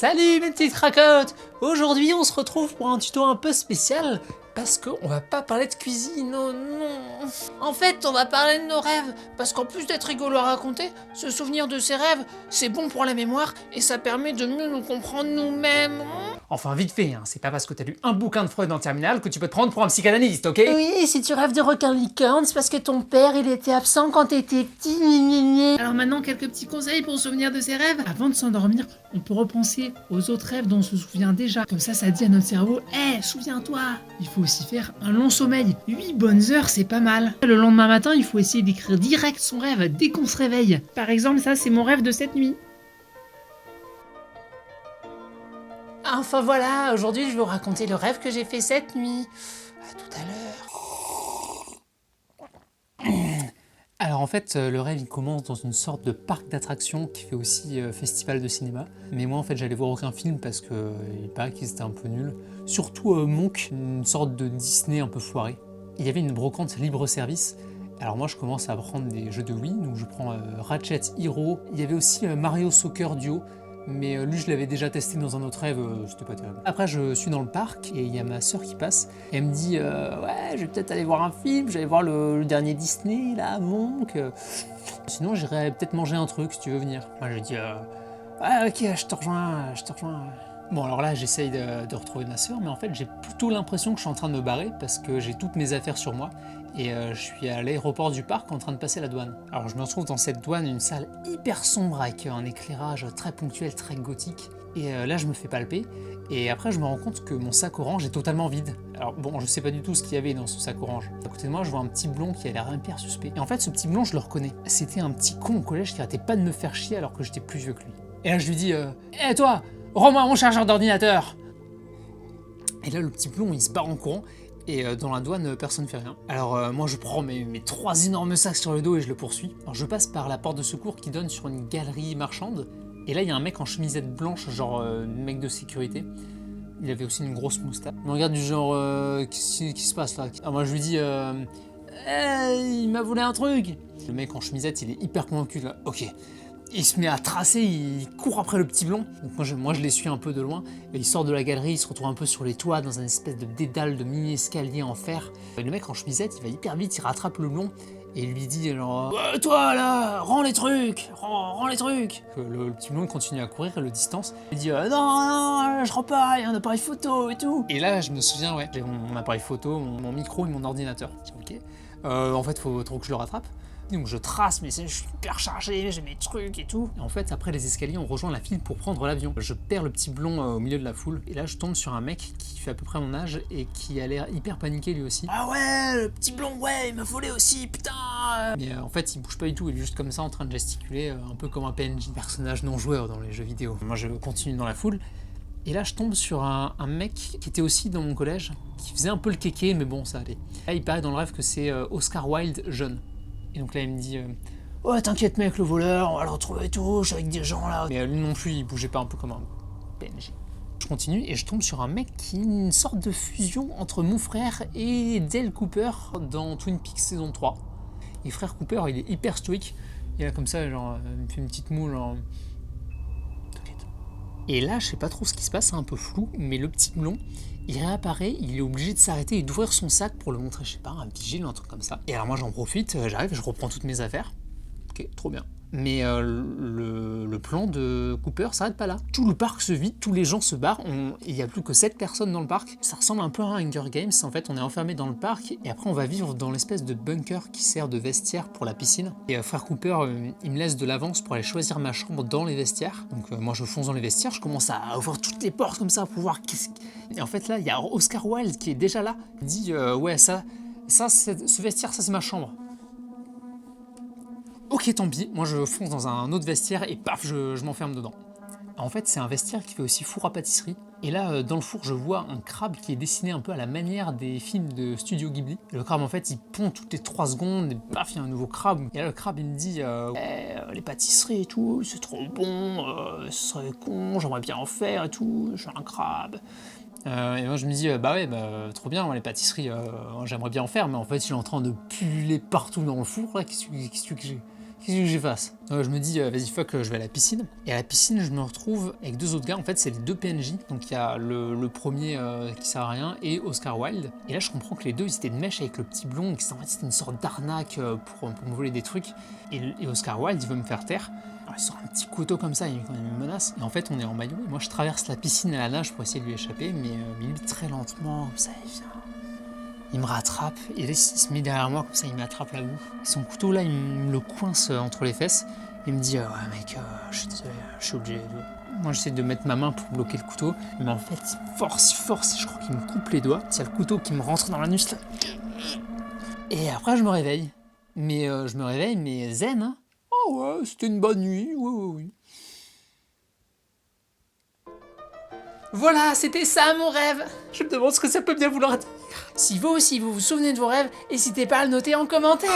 Salut mes petites cracottes! Aujourd'hui on se retrouve pour un tuto un peu spécial parce qu'on va pas parler de cuisine, oh non! En fait on va parler de nos rêves parce qu'en plus d'être rigolo à raconter, se souvenir de ses rêves c'est bon pour la mémoire et ça permet de mieux nous comprendre nous-mêmes. Enfin vite fait, hein, c'est pas parce que t'as lu un bouquin de Freud en terminale que tu peux te prendre pour un psychanalyste, ok? Oui, si tu rêves de requin licorne, c'est parce que ton père il était absent quand t'étais petit. Alors maintenant, quelques petits conseils pour se souvenir de ses rêves. Avant de s'endormir, on peut repenser aux autres rêves dont on se souvient déjà. Comme ça dit à notre cerveau, souviens-toi. Il faut aussi faire un long sommeil. 8 bonnes heures, c'est pas mal. Le lendemain matin, il faut essayer d'écrire direct son rêve dès qu'on se réveille. Par exemple, ça c'est mon rêve de cette nuit. Enfin voilà, aujourd'hui je vais vous raconter le rêve que j'ai fait cette nuit. À tout à l'heure. Alors en fait, le rêve il commence dans une sorte de parc d'attractions qui fait aussi festival de cinéma. Mais moi en fait j'allais voir aucun film parce que il paraît qu'ils étaient un peu nuls. Surtout Monk, une sorte de Disney un peu foiré. Il y avait une brocante libre service. Alors moi je commence à prendre des jeux de Wii, donc je prends Ratchet Hero. Il y avait aussi Mario Soccer Duo. Mais lui je l'avais déjà testé dans un autre rêve, c'était pas terrible. Après je suis dans le parc et il y a ma soeur qui passe et elle me dit ouais je vais peut-être aller voir un film, j'allais voir le dernier Disney là, Monk. Sinon j'irais peut-être manger un truc si tu veux venir. Moi je dis ouais ok je te rejoins. Bon alors là j'essaye de retrouver ma soeur mais en fait j'ai plutôt l'impression que je suis en train de me barrer parce que j'ai toutes mes affaires sur moi. Et je suis à l'aéroport du parc en train de passer la douane. Alors je me retrouve dans cette douane, une salle hyper sombre avec un éclairage très ponctuel, très gothique. Et là je me fais palper et après je me rends compte que mon sac orange est totalement vide. Alors bon, je sais pas du tout ce qu'il y avait dans ce sac orange. À côté de moi je vois un petit blond qui a l'air hyper suspect. Et en fait ce petit blond je le reconnais. C'était un petit con au collège qui arrêtait pas de me faire chier alors que j'étais plus vieux que lui. Et là je lui dis hé toi, rends-moi mon chargeur d'ordinateur. Et là le petit blond il se barre en courant. Et dans la douane, personne ne fait rien. Alors moi je prends mes 3 énormes sacs sur le dos et je le poursuis. Alors je passe par la porte de secours qui donne sur une galerie marchande. Et là il y a un mec en chemisette blanche, genre mec de sécurité. Il avait aussi une grosse moustache. Il me regarde du genre qu'est-ce qui se passe là? Alors moi je lui dis hey, il m'a volé un truc. Le mec en chemisette il est hyper convaincu là. Ok. Il se met à tracer, il court après le petit blond. Donc moi je les suis un peu de loin. Et il sort de la galerie, il se retrouve un peu sur les toits dans un espèce de dédale de mini-escalier en fer. Et le mec en chemisette, il va hyper vite, il rattrape le blond. Et il lui dit genre toi là, rends les trucs, rends les trucs. Le petit blond continue à courir à le distance. Il dit non, je rends pas, il y a un appareil photo et tout. Et là je me souviens, ouais, j'ai mon appareil photo, mon micro et mon ordinateur. Je dis, ok. En fait faut trop que je le rattrape. Donc je trace, mais je suis hyper chargé, j'ai mes trucs et tout. Et en fait, après les escaliers, on rejoint la file pour prendre l'avion. Je perds le petit blond au milieu de la foule. Et là, je tombe sur un mec qui fait à peu près mon âge et qui a l'air hyper paniqué lui aussi. Ah ouais, le petit blond, ouais, il m'a volé aussi, putain. Mais en fait, il bouge pas du tout, il est juste comme ça en train de gesticuler, un peu comme un PNJ, personnage non joueur dans les jeux vidéo. Moi, je continue dans la foule. Et là, je tombe sur un mec qui était aussi dans mon collège, qui faisait un peu le kéké, mais bon, ça allait. Là, il paraît dans le rêve que c'est Oscar Wilde jeune. Et donc là il me dit ouais t'inquiète mec le voleur, on va le retrouver et tout, je suis avec des gens là. Mais lui non plus il bougeait pas un peu comme un PNJ. Je continue et je tombe sur un mec qui est une sorte de fusion entre mon frère et Dale Cooper dans Twin Peaks saison 3. Et frère Cooper il est hyper stoïque, il est comme ça genre il me fait une petite moue genre t'inquiète. Et là je sais pas trop ce qui se passe, c'est un peu flou, mais le petit blond il réapparaît, il est obligé de s'arrêter et d'ouvrir son sac pour le montrer, je sais pas, un vigile ou un truc comme ça. Et alors moi j'en profite, j'arrive, je reprends toutes mes affaires. Ok, trop bien. Mais le plan de Cooper s'arrête pas là. Tout le parc se vide, tous les gens se barrent, il n'y a plus que 7 personnes dans le parc. Ça ressemble un peu à un Hunger Games, en fait on est enfermé dans le parc et après on va vivre dans l'espèce de bunker qui sert de vestiaire pour la piscine. Et frère Cooper, il me laisse de l'avance pour aller choisir ma chambre dans les vestiaires. Donc moi je fonce dans les vestiaires, je commence à ouvrir toutes les portes comme ça pour voir Et en fait là il y a Oscar Wilde qui est déjà là. Il dit ouais ce vestiaire ça c'est ma chambre. Ok, tant pis, moi je fonce dans un autre vestiaire et paf, je m'enferme dedans. En fait, c'est un vestiaire qui fait aussi four à pâtisserie. Et là, dans le four, je vois un crabe qui est dessiné un peu à la manière des films de Studio Ghibli. Et le crabe, en fait, il pond toutes les 3 secondes et paf, il y a un nouveau crabe. Et là, le crabe, il me dit les pâtisseries et tout, c'est trop bon, ce serait con, j'aimerais bien en faire et tout, je suis un crabe. Et moi je me dis bah ouais trop bien moi, les pâtisseries j'aimerais bien en faire mais en fait il est en train de puller partout dans le four là qu'est-ce que Qu'est-ce que je fasse? Je me dis, vas-y fuck, je vais à la piscine. Et à la piscine, je me retrouve avec 2 autres gars. En fait, c'est les 2 PNJ. Donc il y a le premier qui sert à rien et Oscar Wilde. Et là, je comprends que les deux, ils étaient de mèche avec le petit blond. Que en fait, c'était une sorte d'arnaque pour me voler des trucs. Et Oscar Wilde, il veut me faire taire. Alors, il sort un petit couteau comme ça, il me menace. Et en fait, on est en maillot. Et moi, je traverse la piscine à la nage pour essayer de lui échapper. Mais lui, très lentement, comme ça, il vient. Il me rattrape, et là il se met derrière moi, comme ça il m'attrape la boue. Et son couteau là, il me le coince entre les fesses. Il me dit, ouais mec, je suis désolé, je suis obligé de... Moi j'essaie de mettre ma main pour bloquer le couteau, mais en fait il force, je crois qu'il me coupe les doigts. Il y a le couteau qui me rentre dans l'anus là. Et après je me réveille. Mais mais zen, hein. Oh ouais, c'était une bonne nuit, oui. Voilà, c'était ça mon rêve. Je me demande ce que ça peut bien vouloir dire. Si vous aussi vous vous souvenez de vos rêves, n'hésitez pas à le noter en commentaire.